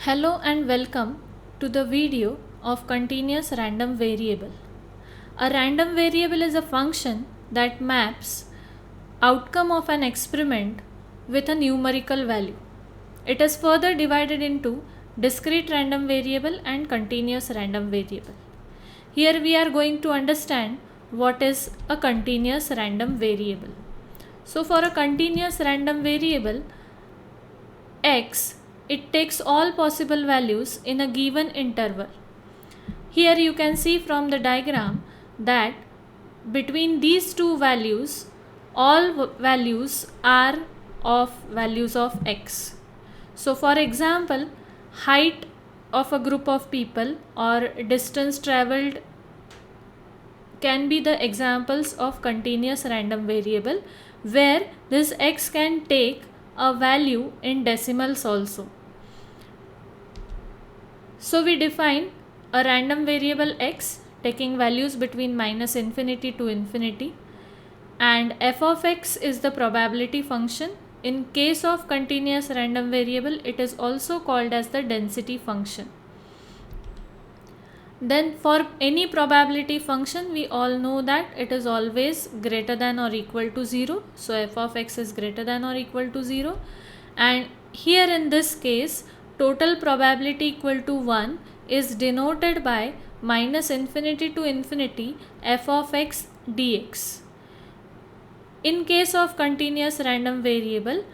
Hello and welcome to the video of continuous random variable. A random variable is a function that maps outcome of an experiment with a numerical value. It is further divided into discrete random variable and continuous random variable. Here we are going to understand what is a continuous random variable. So for a continuous random variable x, it takes all possible values in a given interval. Here you can see from the diagram that between these two values, all values are of values of x. So for example, height of a group of people or distance traveled can be the examples of continuous random variable, where this x can take a value in decimals also. So we define a random variable x taking values between minus infinity to infinity, and f of x is the probability function. In case of continuous random variable, it is also called as the density function. Then for any probability function, we all know that it is always greater than or equal to 0. So f of x is greater than or equal to 0. And here in this case, total probability equal to 1 is denoted by minus infinity to infinity f of x dx. In case of continuous random variable,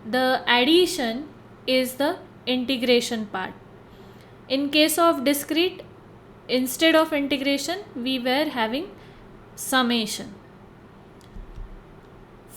the addition is the integration part. In case of discrete, instead of integration, we were having summation.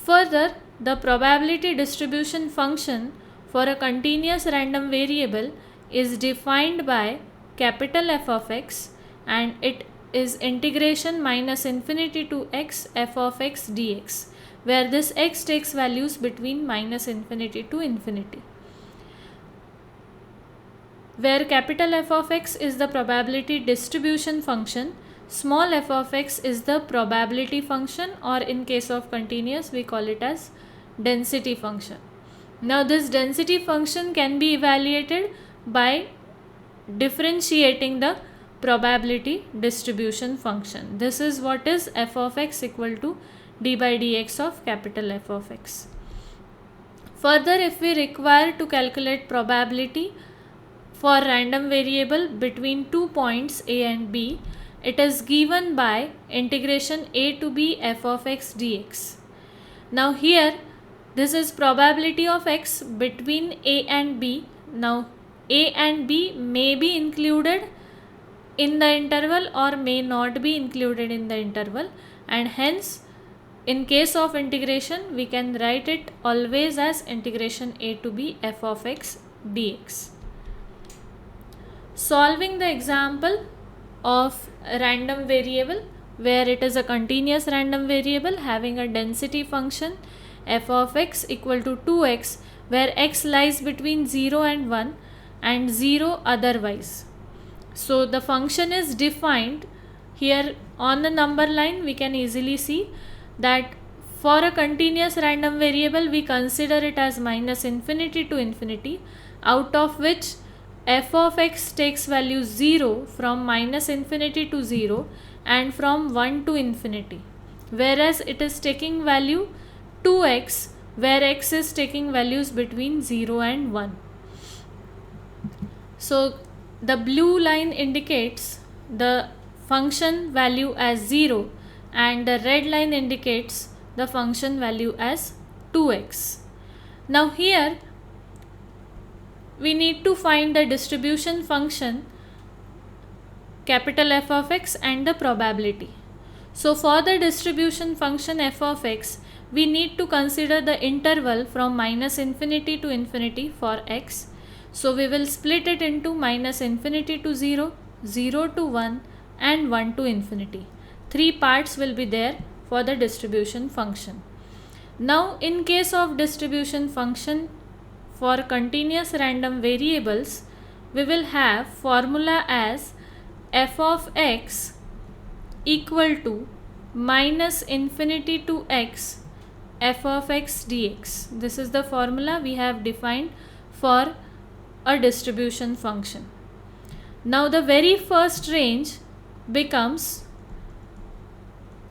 Further, the probability distribution function for a continuous random variable is defined by capital F of x, and it is integration minus infinity to x f of x dx, where this x takes values between minus infinity to infinity. Where capital F of x is the probability distribution function, small f of x is the probability function, or in case of continuous we call it as density function. Now this density function can be evaluated by differentiating the probability distribution function. This is what is f of x equal to d by dx of capital F of x. Further, if we require to calculate probability for random variable between 2 points a and b, it is given by integration a to b f of x dx. Now here this is probability of x between a and b. Now a and b may be included in the interval or may not be included in the interval, and hence in case of integration we can write it always as integration a to b f of x dx. Solving the example of a random variable where it is a continuous random variable having a density function f of x equal to 2x, where x lies between 0 and 1 and 0 otherwise. So the function is defined here on the number line. We can easily see that for a continuous random variable we consider it as minus infinity to infinity, out of which f of x takes value 0 from minus infinity to 0 and from 1 to infinity, whereas it is taking value 2x where x is taking values between 0 and 1. So the blue line indicates the function value as 0 and the red line indicates the function value as 2x. Now here we need to find the distribution function capital F of x and the probability. So for the distribution function f of x, we need to consider the interval from minus infinity to infinity for x. So we will split it into minus infinity to 0, 0 to 1 and 1 to infinity. 3 parts will be there for the distribution function. Now in case of distribution function for continuous random variables, we will have formula as f of x equal to minus infinity to x f of x dx. This is the formula we have defined for a distribution function. Now the very first range becomes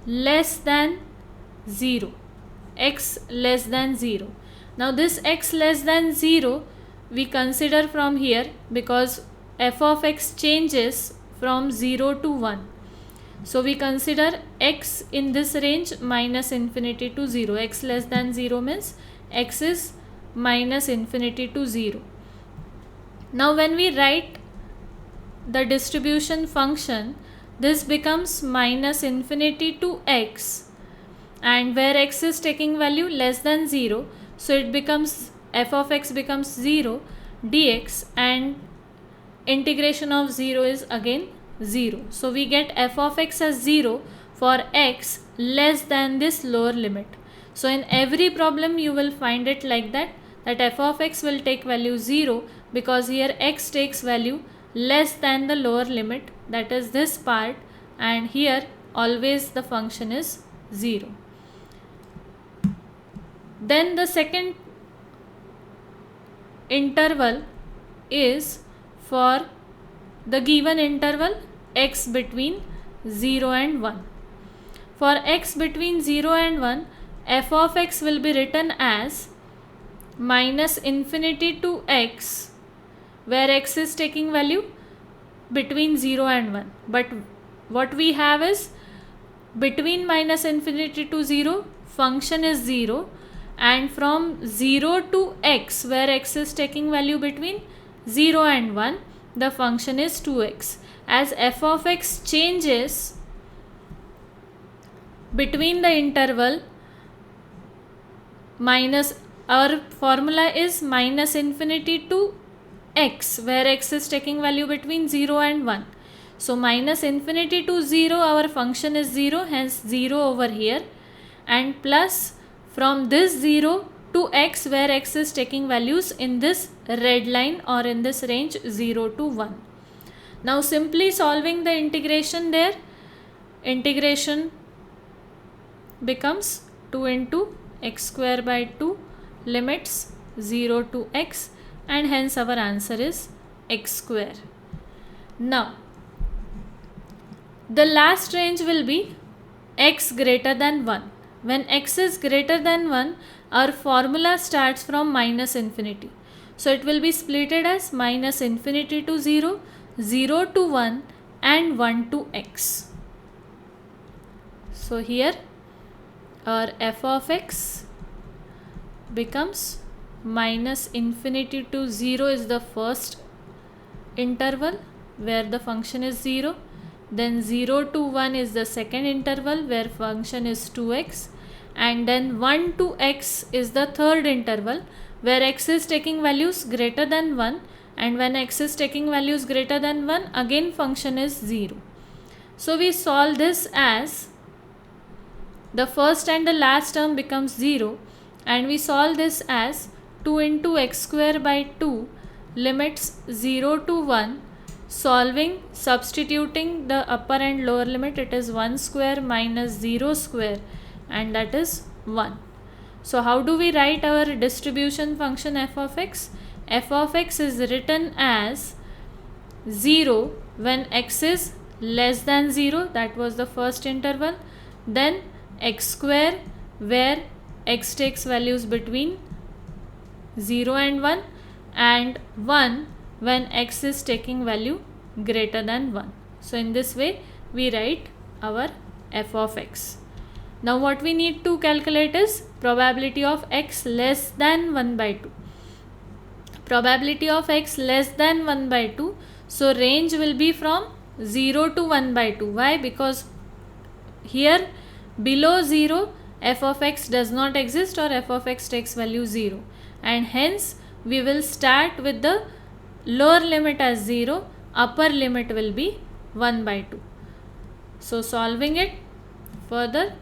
less than 0, x less than 0. Now this x less than 0 we consider from here because f of x changes from 0 to 1. So we consider x in this range minus infinity to 0. X less than 0 means x is minus infinity to 0. Now when we write the distribution function, this becomes minus infinity to x, and where x is taking value less than 0, so it becomes f of x becomes 0 dx, and integration of 0 is again 0. So we get f of x as 0 for x less than this lower limit. So in every problem you will find it like that f of x will take value 0 because here x takes value less than the lower limit, that is this part, and here always the function is 0. Then the second interval is for the given interval x between 0 and 1. For x between 0 and 1, f of x will be written as minus infinity to x, where x is taking value between 0 and 1. But what we have is between minus infinity to 0, function is 0, and from 0 to x, where x is taking value between 0 and 1, the function is 2x. As f of x changes between the interval minus, our formula is minus infinity to x, where x is taking value between 0 and 1. So minus infinity to 0, our function is 0, hence 0 over here, and plus from this 0 to x, where x is taking values in this red line or in this range 0 to 1. Now simply solving the integration there, integration becomes 2 into x square by 2 limits 0 to x, and hence our answer is x square. Now the last range will be x greater than 1. When x is greater than 1, our formula starts from minus infinity. So it will be splitted as minus infinity to 0, 0 to 1, and 1 to x. So here our f of x becomes minus infinity to 0 is the first interval where the function is 0. Then 0 to 1 is the second interval where function is 2x, and then 1 to x is the third interval where x is taking values greater than 1, and when x is taking values greater than 1, again function is 0. So we solve this as the first and the last term becomes 0, and we solve this as 2 into x square by 2 limits 0 to 1. Solving, substituting the upper and lower limit, it is 1 square minus 0 square, and that is 1. So how do we write our distribution function f of x? F of x is written as 0 when x is less than 0, that was the first interval, then x square where x takes values between 0 and 1, and 1 when x is taking value greater than 1. So in this way we write our f of x. Now what we need to calculate is probability of x less than 1 by 2. Probability of x less than 1 by 2. So range will be from 0 to 1 by 2. Why? Because here below 0 f of x does not exist, or f of x takes value 0, and hence we will start with the lower limit as 0, upper limit will be 1 by 2. So solving it further,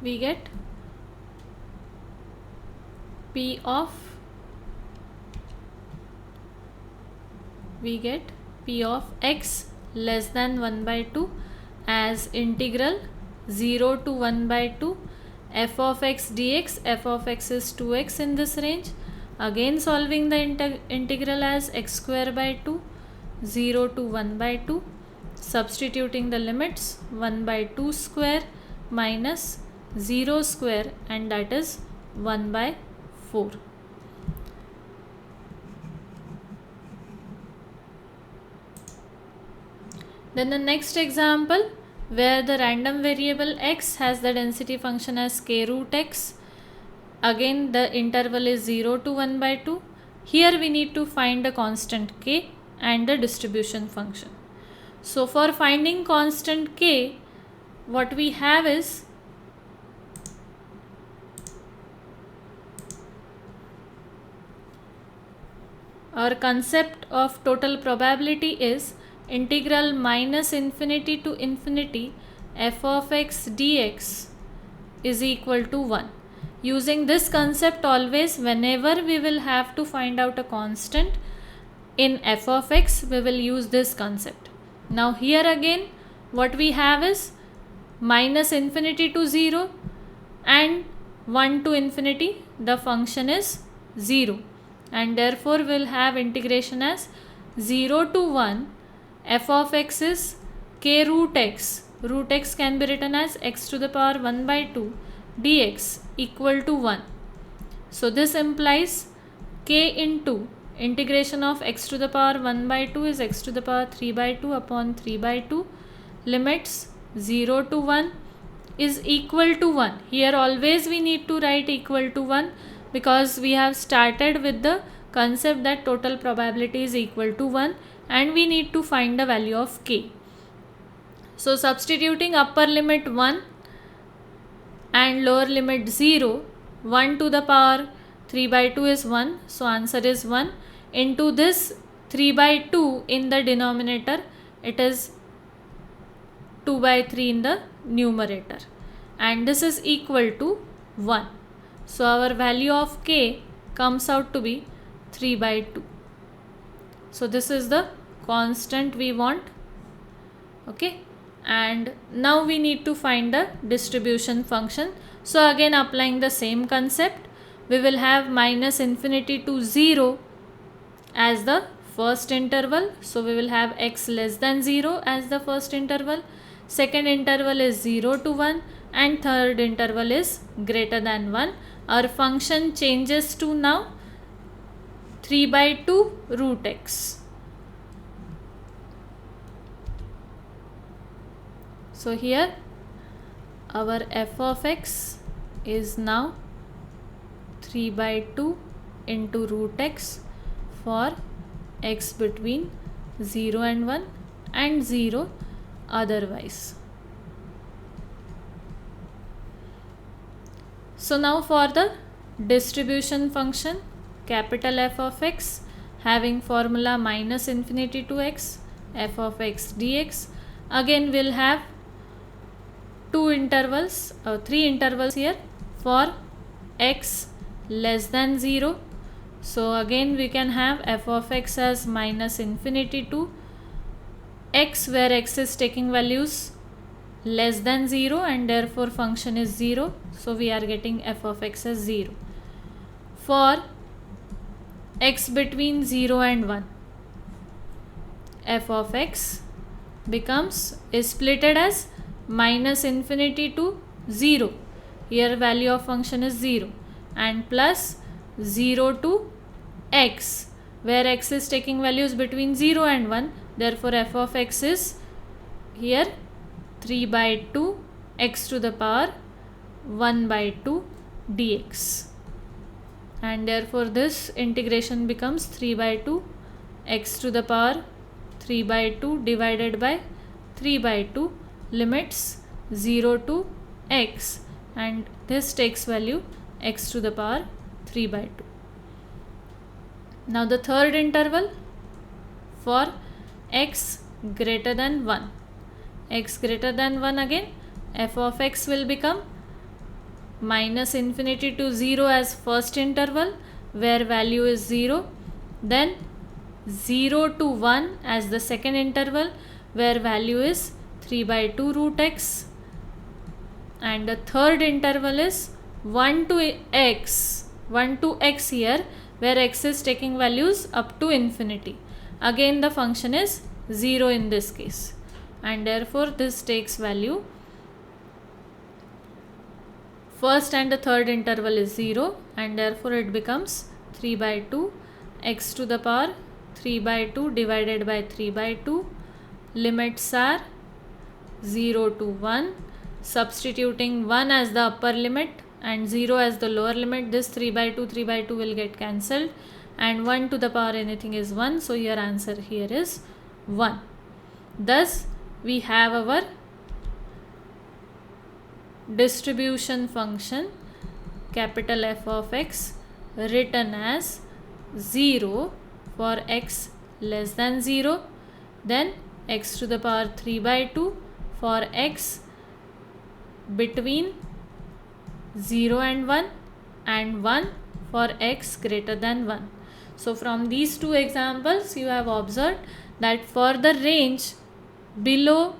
we get P of, we get P of x less than 1 by 2 as integral 0 to 1 by 2 f of x dx. F of x is 2x in this range. Again solving the integral as x square by 2, 0 to 1 by 2, substituting the limits 1 by 2 square minus 0 square, and that is 1 by 4. Then the next example, where the random variable x has the density function as k root x. Again the interval is 0 to 1 by 2. Here we need to find the constant k and the distribution function. So for finding constant k, what we have is our concept of total probability is integral minus infinity to infinity f of x dx is equal to 1. Using this concept, always whenever we will have to find out a constant in f of x, we will use this concept. Now here again what we have is minus infinity to 0 and 1 to infinity, the function is 0, and therefore we will have integration as 0 to 1 f of x is k root x. Root x can be written as x to the power 1 by 2 dx equal to 1. So this implies k into integration of x to the power 1 by 2 is x to the power 3 by 2 upon 3 by 2, limits 0 to 1 is equal to 1. Here always we need to write equal to 1 because we have started with the concept that total probability is equal to 1 and we need to find the value of k. So substituting upper limit 1 and lower limit 0, 1 to the power 3 by 2 is 1, so answer is 1, into this 3 by 2 in the denominator, it is 2 by 3 in the numerator, and this is equal to 1. So our value of k comes out to be 3 by 2. So this is the constant we want. Okay, and now we need to find the distribution function. So again applying the same concept, we will have minus infinity to 0 as the first interval. So we will have x less than 0 as the first interval, second interval is 0 to 1, and third interval is greater than 1. Our function changes to now 3 by 2 root x. So here our f of x is now 3 by 2 into root x for x between 0 and 1 and 0 otherwise. So now for the distribution function, capital F of x having formula minus infinity to x f of x dx. Again we'll have three intervals here for x less than 0. So again we can have f of x as minus infinity to x, where x is taking values less than 0 and therefore function is 0. So we are getting f of x as 0. For x between 0 and 1, f of x is splitted as minus infinity to 0, here value of function is 0, and plus 0 to x, where x is taking values between 0 and 1, therefore f of x is here 3 by 2 x to the power 1 by 2 dx, and therefore this integration becomes 3 by 2 x to the power 3 by 2 divided by 3 by 2, limits 0 to x, and this takes value x to the power 3 by 2. Now the third interval for x greater than 1. X greater than 1, again f of x will become minus infinity to 0 as first interval where value is 0, then 0 to 1 as the second interval where value is 3 by 2 root x, and the third interval is 1 to x here where x is taking values up to infinity. Again the function is 0 in this case, and therefore this takes value, first and the third interval is 0, and therefore it becomes 3 by 2 x to the power 3 by 2 divided by 3 by 2. Limits are 0 to 1. Substituting 1 as the upper limit and 0 as the lower limit, this 3 by 2 will get cancelled, and 1 to the power anything is 1. So your answer here is 1. Thus we have our distribution function capital F of x written as 0 for x less than 0, then x to the power 3 by 2 for x between 0 and 1, and 1 for x greater than 1. So from these two examples you have observed that for the range below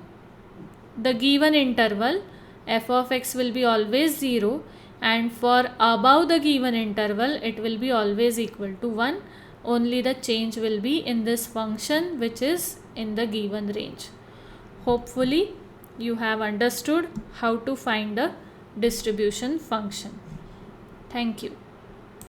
the given interval f of x will be always 0, and for above the given interval it will be always equal to 1. Only the change will be in this function which is in the given range. Hopefully you have understood how to find the distribution function. Thank you.